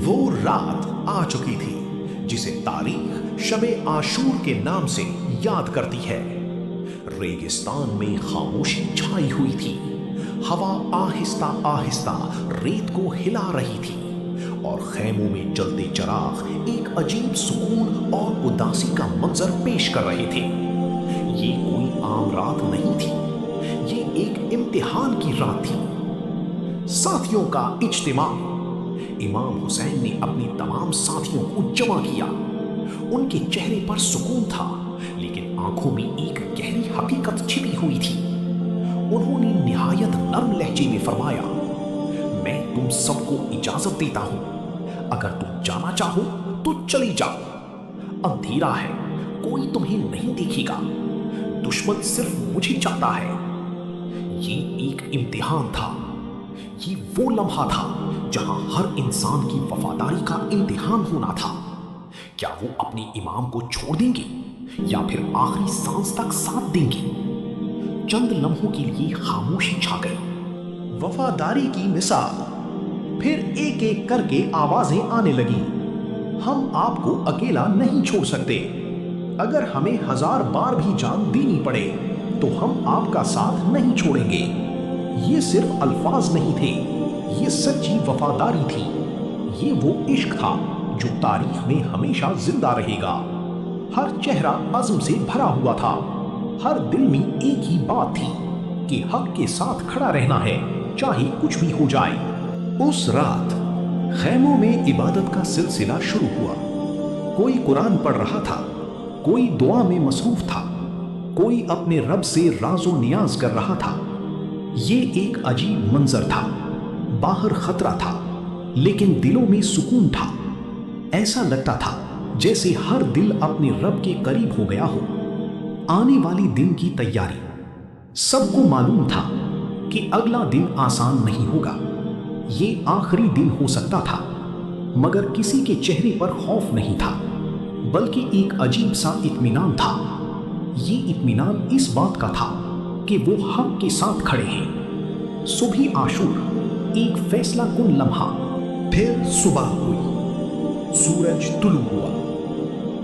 وہ رات آ چکی تھی جسے تاریخ شب عاشور کے نام سے یاد کرتی ہے۔ ریگستان میں خاموشی چھائی ہوئی تھی، ہوا آہستہ آہستہ ریت کو ہلا رہی تھی اور خیموں میں جلتے چراغ ایک عجیب سکون اور اداسی کا منظر پیش کر رہے تھے۔ یہ کوئی عام رات نہیں تھی، یہ ایک امتحان کی رات تھی۔ ساتھیوں کا اجتماع۔ امام حسین نے اپنی تمام ساتھیوں کو جمع کیا۔ ان کے چہرے پر سکون تھا، لیکن آنکھوں میں ایک گہری حقیقت چھپی ہوئی تھی۔ انہوں نے نہایت نرم لہجے میں فرمایا، میں تم سب کو اجازت دیتا ہوں، اگر تم جانا چاہو تو چلی جاؤ۔ اندھیرا ہے، کوئی تمہیں نہیں دیکھے گا، دشمن صرف مجھے چاہتا ہے۔ یہ ایک امتحان تھا، یہ وہ لمحہ تھا جہاں ہر انسان کی وفاداری کا امتحان ہونا تھا۔ کیا وہ اپنے امام کو چھوڑ دیں گے یا پھر آخری سانس تک ساتھ دیں گے؟ چند لمحوں کے لیے خاموشی چھا گئی۔ وفاداری کی مثال۔ پھر ایک ایک کر کے آوازیں آنے لگیں، ہم آپ کو اکیلا نہیں چھوڑ سکتے، اگر ہمیں 1000 بار بھی جان دینی پڑے تو ہم آپ کا ساتھ نہیں چھوڑیں گے۔ یہ صرف الفاظ نہیں تھے، یہ سچی وفاداری تھی، یہ وہ عشق تھا جو تاریخ میں ہمیشہ زندہ رہے گا۔ ہر چہرہ عزم سے بھرا ہوا تھا، ہر دل میں ایک ہی بات تھی کہ حق کے ساتھ کھڑا رہنا ہے، چاہے کچھ بھی ہو جائے۔ اس رات خیموں میں عبادت کا سلسلہ شروع ہوا۔ کوئی قرآن پڑھ رہا تھا، کوئی دعا میں مصروف تھا، کوئی اپنے رب سے راز و نیاز کر رہا تھا۔ یہ ایک عجیب منظر تھا، باہر خطرہ تھا لیکن دلوں میں سکون تھا۔ ایسا لگتا تھا جیسے ہر دل اپنے رب کے قریب ہو گیا ہو۔ آنے والے دن کی تیاری۔ سب کو معلوم تھا کہ اگلا دن آسان نہیں ہوگا، یہ آخری دن ہو سکتا تھا، مگر کسی کے چہرے پر خوف نہیں تھا، بلکہ ایک عجیب سا اطمینان تھا۔ یہ اطمینان اس بات کا تھا کہ وہ حق کے ساتھ کھڑے ہیں۔ صبح عاشور، ایک فیصلہ کن لمحہ۔ پھر صبح ہوئی، سورج طلوع ہوا،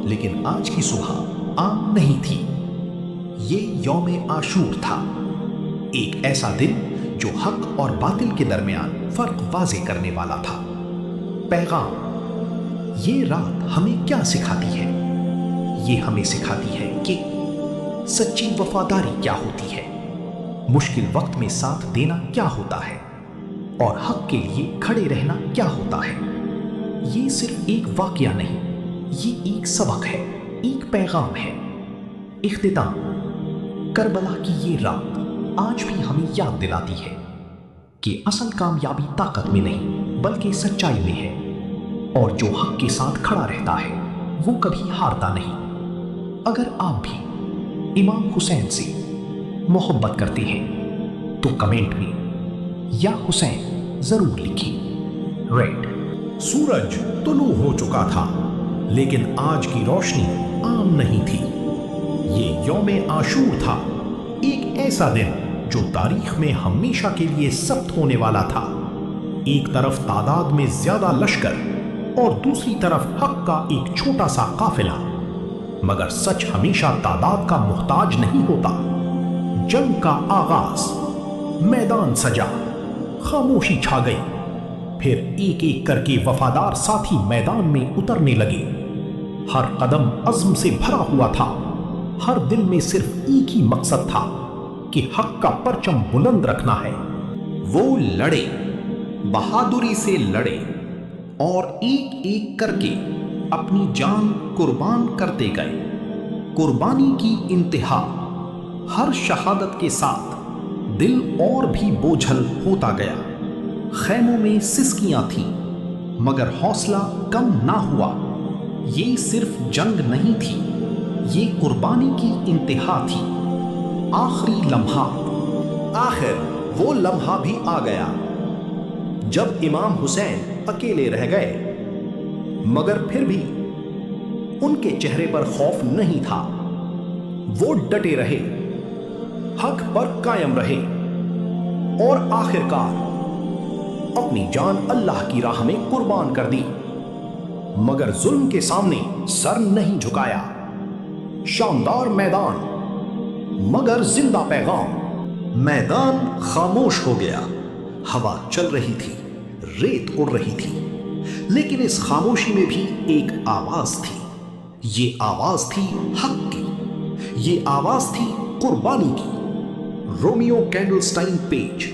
لیکن آج کی صبح عام نہیں تھی۔ یہ یوم عاشور تھا، ایک ایسا دن جو حق اور باطل کے درمیان فرق واضح کرنے والا تھا۔ پیغام۔ یہ رات ہمیں کیا سکھاتی ہے؟ یہ ہمیں سکھاتی ہے کہ سچی وفاداری کیا ہوتی ہے، مشکل وقت میں ساتھ دینا کیا ہوتا ہے، اور حق کے لیے کھڑے رہنا کیا ہوتا ہے۔ یہ صرف ایک واقعہ نہیں، یہ ایک سبق ہے، ایک پیغام ہے۔ اختتام۔ کربلا کی یہ رات آج بھی ہمیں یاد دلاتی ہے کہ اصل کامیابی طاقت میں نہیں بلکہ سچائی میں ہے، اور جو حق کے ساتھ کھڑا رہتا ہے وہ کبھی ہارتا نہیں۔ اگر آپ بھی امام حسین سے محبت کرتے ہیں تو کمنٹ میں یا حسین ضرور لکھیں۔ ریڈ۔ سورج طلوع ہو چکا تھا، لیکن آج کی روشنی عام نہیں تھی۔ یہ یوم عاشور تھا، ایک ایسا دن جو تاریخ میں ہمیشہ کے لیے ثبت ہونے والا تھا۔ ایک طرف تعداد میں زیادہ لشکر اور دوسری طرف حق کا ایک چھوٹا سا قافلہ، مگر سچ ہمیشہ تعداد کا محتاج نہیں ہوتا۔ جنگ کا آغاز، میدان سجا، خاموشی چھا گئی۔ پھر ایک ایک کر کے وفادار ساتھی میدان میں اترنے لگے۔ ہر قدم عزم سے بھرا ہوا تھا، ہر دل میں صرف ایک ہی مقصد تھا کہ حق کا پرچم بلند رکھنا ہے۔ وہ لڑے، بہادری سے لڑے، اور ایک ایک کر کے اپنی جان قربان کرتے گئے۔ قربانی کی انتہا۔ ہر شہادت کے ساتھ دل اور بھی بوجھل ہوتا گیا۔ خیموں میں سسکیاں تھیں، مگر حوصلہ کم نہ ہوا۔ یہ صرف جنگ نہیں تھی، یہ قربانی کی انتہا تھی۔ آخری لمحات۔ آخر وہ لمحہ بھی آ گیا جب امام حسین اکیلے رہ گئے، مگر پھر بھی ان کے چہرے پر خوف نہیں تھا۔ وہ ڈٹے رہے، حق پر قائم رہے، اور آخرکار اپنی جان اللہ کی راہ میں قربان کر دی۔ مگر ظلم کے سامنے سر نہیں جھکایا۔ شاندار میدان مگر زندہ پیغام۔ میدان خاموش ہو گیا، ہوا چل رہی تھی، ریت اڑ رہی تھی، لیکن اس خاموشی میں بھی ایک آواز تھی۔ یہ آواز تھی حق کی، یہ آواز تھی قربانی کی۔ رومیو کینڈلسٹائن پیج،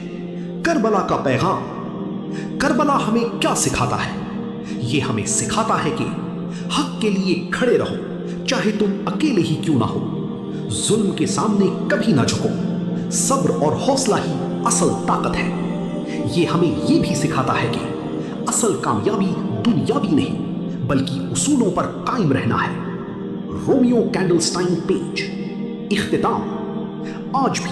کربلا کا پیغام۔ کربلا ہمیں کیا سکھاتا ہے؟ یہ ہمیں سکھاتا ہے کہ حق کے لیے کھڑے رہو، چاہے تم اکیلے ہی کیوں نہ ہو۔ ظلم کے سامنے کبھی نہ جھکو، صبر اور حوصلہ ہی اصل طاقت ہے۔ یہ ہمیں یہ بھی سکھاتا ہے کہ اصل کامیابی دنیاوی نہیں بلکہ اصولوں پر قائم رہنا ہے۔ رومیو کینڈلسٹائن پیج۔ اختتام۔ آج بھی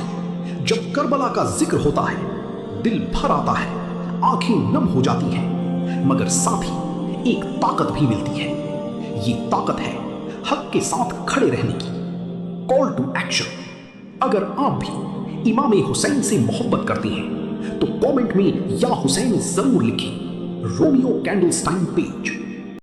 جب کربلا کا ذکر ہوتا ہے دل بھر آتا ہے، آنکھیں نم ہو جاتی ہیں، مگر ساتھ ہی ایک طاقت بھی ملتی ہے۔ یہ طاقت ہے حق کے ساتھ کھڑے رہنے کی۔ Call to action. اگر آپ بھی امام حسین سے محبت کرتے ہیں تو کامنٹ میں یا حسین ضرور لکھیں۔ رومیو کینڈلسٹائن پیج۔